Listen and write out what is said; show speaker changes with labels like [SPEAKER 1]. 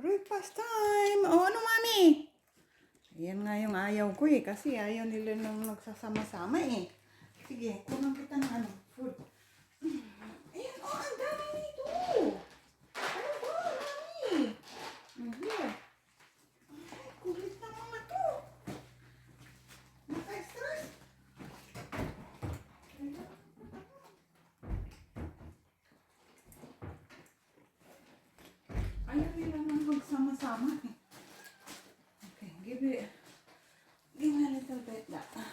[SPEAKER 1] Breakfast time! O ano, mami? Ayan nga yung ayaw ko eh. Kasi ayaw nila nang nagsasama-sama eh. Sige, kunan kita ng ano, food. Ayan, oh, ang dami nito! Ano ba, mami? Here. Ay, kulit na mga to. Naka-stress. Ayaw nila nang magsama-sama eh. Okay, give me a little bit that.